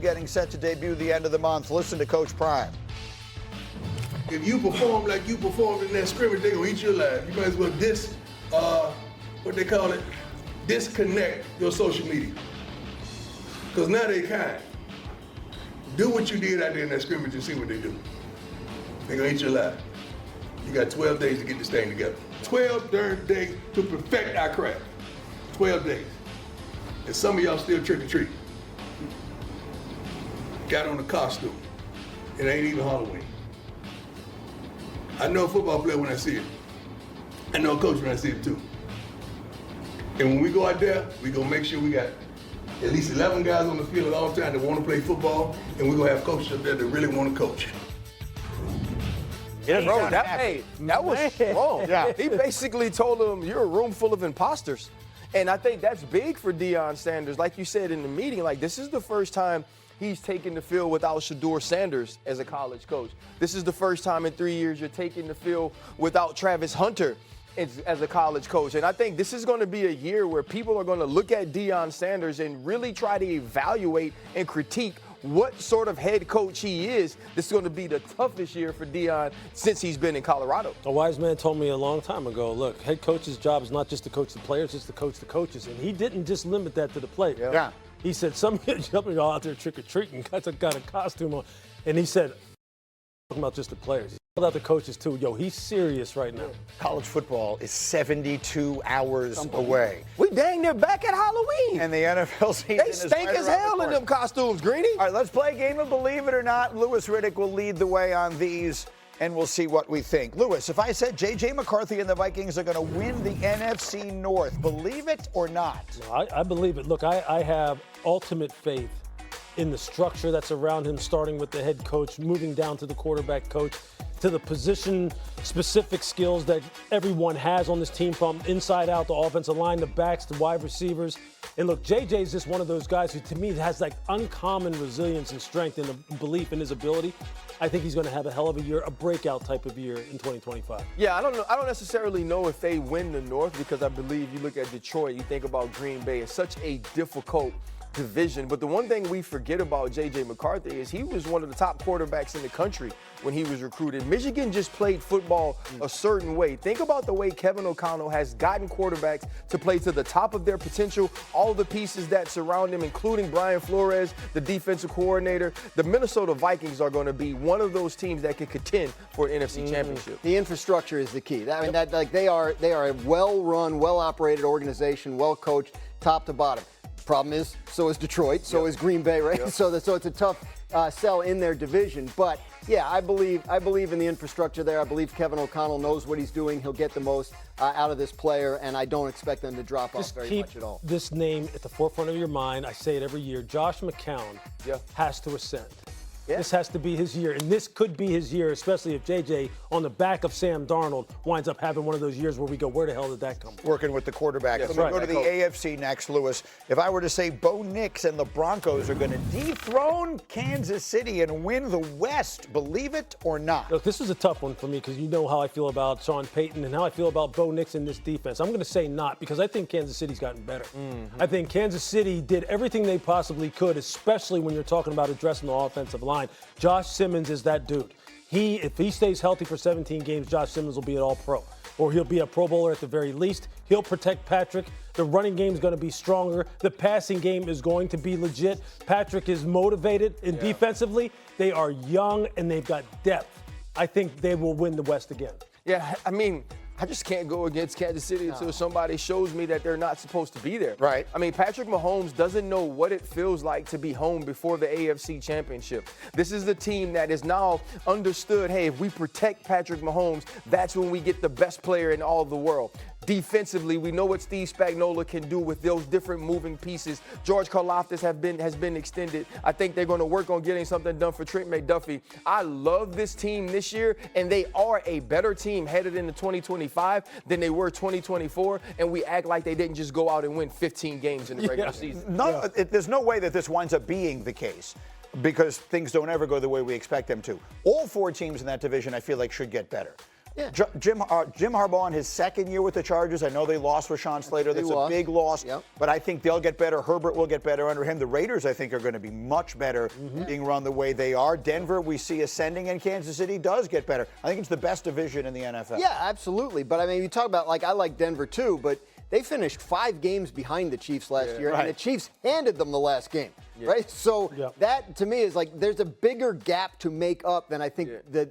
getting set to debut the end of the month. Listen to Coach Prime. If you perform like you performed in that scrimmage, they're going to eat you alive. You might as well disconnect your social media. Because now they kind. Do what you did out there in that scrimmage and see what they do. They're going to eat you alive. You got 12 days to get this thing together. 12 darn days to perfect our craft. 12 days. And some of y'all still trick-or-treat. Got on a costume. It ain't even Halloween. I know a football player when I see it. I know a coach when I see it too. And when we go out there, we gonna make sure we got at least 11 guys on the field at all times that want to play football, and we're gonna have coaches up there that really want to coach. Yeah, bro, that was strong. Yeah. He basically told him, you're a room full of imposters. And I think that's big for Deion Sanders. Like you said in the meeting, like this is the first time he's taken the field without Shedeur Sanders as a college coach. This is the first time in 3 years you're taking the field without Travis Hunter as a college coach. And I think this is going to be a year where people are going to look at Deion Sanders and really try to evaluate and critique what sort of head coach he is. This is going to be the toughest year for Deion since he's been in Colorado. A wise man told me a long time ago, look, head coach's job is not just to coach the players, it's to coach the coaches. And he didn't just limit that to the players. Yeah. He said, some of y'all out there trick-or-treating, got a costume on. And he said, talking about just the players. He called out the coaches too. Yo, he's serious right now. College football is 72 hours away. We dang near back at Halloween. And the NFL season They is stink right as around the hell in corner. them costumes, Greeny. All right, let's play a game of Believe It or Not. Louis Riddick will lead the way on these, and we'll see what we think. Louis, if I said J.J. McCarthy and the Vikings are going to win the NFC North, believe it or not? No, I believe it. Look, I have ultimate faith in the structure that's around him, starting with the head coach, moving down to the quarterback coach, to the position-specific skills that everyone has on this team, from inside out, the offensive line, the backs, the wide receivers. And look, JJ is just one of those guys who, to me, has like uncommon resilience and strength and a belief in his ability. I think he's going to have a hell of a year, a breakout type of year in 2025. Yeah, I don't necessarily know if they win the North, because I believe you look at Detroit, you think about Green Bay. It's such a difficult division. But the one thing we forget about J.J. McCarthy is he was one of the top quarterbacks in the country when he was recruited. Michigan just played football a certain way. Think about the way Kevin O'Connell has gotten quarterbacks to play to the top of their potential, all the pieces that surround him, including Brian Flores, the defensive coordinator. The Minnesota Vikings are going to be one of those teams that can contend for an NFC championship. The infrastructure is the key. I mean, they are a well-run, well-operated organization, well-coached, top to bottom. Problem is, so is Detroit, so is Green Bay, right? So it's a tough sell in their division. But yeah, I believe in the infrastructure there. I believe Kevin O'Connell knows what he's doing. He'll get the most out of this player, and I don't expect them to drop off very much at all. This name at the forefront of your mind. I say it every year. Josh McCown has to ascend. Yeah. This has to be his year, and this could be his year, especially if JJ, on the back of Sam Darnold, winds up having one of those years where we go, where the hell did that come from? Working with the quarterback. Yes, Let me go to the AFC next, Louis. If I were to say Bo Nix and the Broncos are going to dethrone Kansas City and win the West, believe it or not? Look, this was a tough one for me because you know how I feel about Sean Payton and how I feel about Bo Nix in this defense. I'm going to say not, because I think Kansas City's gotten better. I think Kansas City did everything they possibly could, especially when you're talking about addressing the offensive line. Josh Simmons is that dude. If he stays healthy for 17 games, Josh Simmons will be an all-pro. Or he'll be a Pro Bowler at the very least. He'll protect Patrick. The running game is going to be stronger. The passing game is going to be legit. Patrick is motivated, and defensively, they are young and they've got depth. I think they will win the West again. Yeah, I mean, I just can't go against Kansas City until somebody shows me that they're not supposed to be there. Right. I mean, Patrick Mahomes doesn't know what it feels like to be home before the AFC Championship. This is the team that is now understood, hey, if we protect Patrick Mahomes, that's when we get the best player in all of the world. Defensively, we know what Steve Spagnuolo can do with those different moving pieces. George Karlaftis has been extended. I think they're going to work on getting something done for Trent McDuffie. I love this team this year, and they are a better team headed into 2025 than they were 2024, and we act like they didn't just go out and win 15 games in the regular season. There's no way that this winds up being the case, because things don't ever go the way we expect them to. All four teams in that division, I feel like, should get better. Yeah. Jim Harbaugh in his second year with the Chargers. I know they lost with Sean Slater. That's a big loss. Yep. But I think they'll get better. Herbert will get better under him. The Raiders, I think, are going to be much better being run the way they are. Denver, we see ascending, and Kansas City does get better. I think it's the best division in the NFL. Yeah, absolutely. But I mean, you talk about, like, I like Denver too, but they finished 5 games behind the Chiefs last year, and the Chiefs handed them the last game, right? So that, to me, is like there's a bigger gap to make up than I think that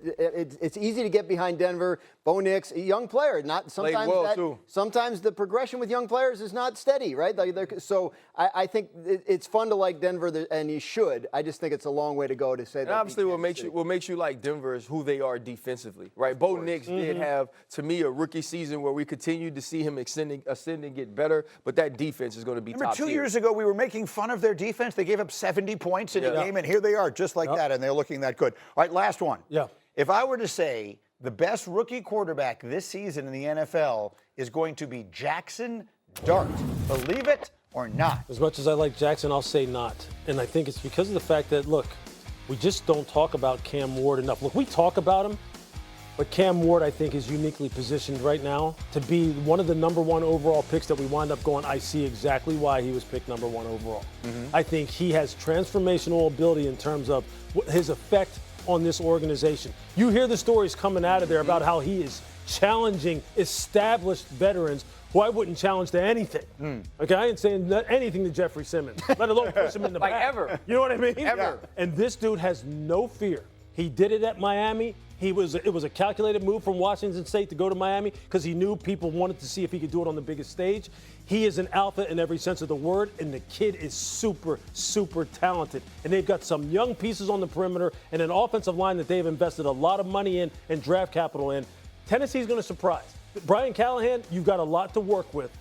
it's easy to get behind Denver. Bo Nix, a young player, not sometimes sometimes the progression with young players is not steady, right? So I think it's fun to like Denver, and you should. I just think it's a long way to go to say and that. Obviously, what makes you like Denver is who they are defensively, right? Bo Nix did have, to me, a rookie season where we continued to see him ascend and get better, but that defense is going to be top tier. 2 years ago, we were making fun of their defense. They gave up 70 points in a game, and here they are, just like that, and they're looking that good. All right, last one. Yeah. If I were to say the best rookie quarterback this season in the NFL is going to be Jackson Dart, believe it or not? As much as I like Jackson, I'll say not. And I think it's because of the fact that, look, we just don't talk about Cam Ward enough. Look, we talk about him, but Cam Ward, I think, is uniquely positioned right now to be one of the #1 overall picks that we wind up going, I see exactly why he was picked #1 overall. I think he has transformational ability in terms of his effect on this organization. You hear the stories coming out of there about how he is challenging established veterans who I wouldn't challenge to anything. Okay, I ain't saying anything to Jeffrey Simmons, let alone push him in the back. ever. You know what I mean? Ever. And this dude has no fear. He did it at Miami. It was a calculated move from Washington State to go to Miami because he knew people wanted to see if he could do it on the biggest stage. He is an alpha in every sense of the word, and the kid is super, super talented. And they've got some young pieces on the perimeter and an offensive line that they've invested a lot of money in and draft capital in. Tennessee's going to surprise. Brian Callahan, you've got a lot to work with.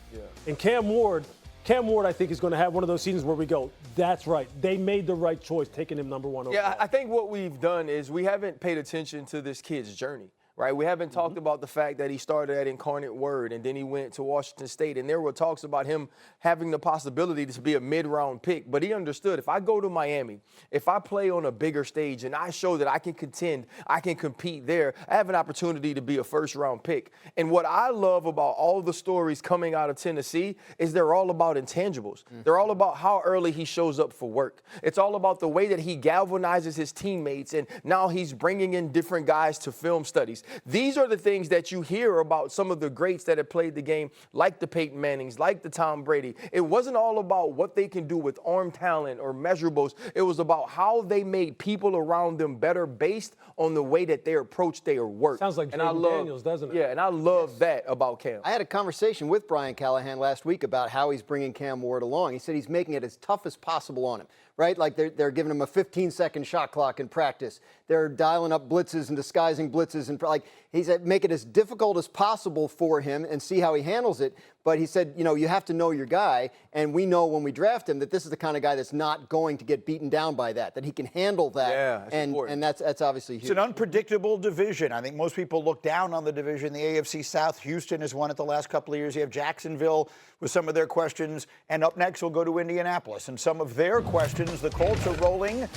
And Cam Ward, I think, is going to have one of those seasons where we go, that's right. They made the right choice taking him #1 overall. Yeah, I think what we've done is we haven't paid attention to this kid's journey, right? We haven't talked about the fact that he started at Incarnate Word and then he went to Washington State, and there were talks about him having the possibility to be a mid-round pick. But he understood, if I go to Miami, if I play on a bigger stage and I show that I can contend, I can compete there, I have an opportunity to be a first-round pick. And what I love about all the stories coming out of Tennessee is they're all about intangibles. They're all about how early he shows up for work. It's all about the way that he galvanizes his teammates, and now he's bringing in different guys to film studies. These are the things that you hear about some of the greats that have played the game, like the Peyton Mannings, like the Tom Brady. It wasn't all about what they can do with arm talent or measurables. It was about how they made people around them better based on the way that they approached their work. Sounds like Jaden Daniels, doesn't it? Yeah, and I love that about Cam. I had a conversation with Brian Callahan last week about how he's bringing Cam Ward along. He said he's making it as tough as possible on him, right? Like they're giving him a 15-second shot clock in practice. They're dialing up blitzes and disguising blitzes, and like he said, make it as difficult as possible for him and see how he handles it. But he said, you know, you have to know your guy, and we know when we draft him that this is the kind of guy that's not going to get beaten down by that he can handle that. Yeah, and that's obviously huge. It's an unpredictable division. I think most people look down on the division, the AFC South. Houston has won it the last couple of years. You have Jacksonville with some of their questions, and up next we'll go to Indianapolis and some of their questions. The Colts are rolling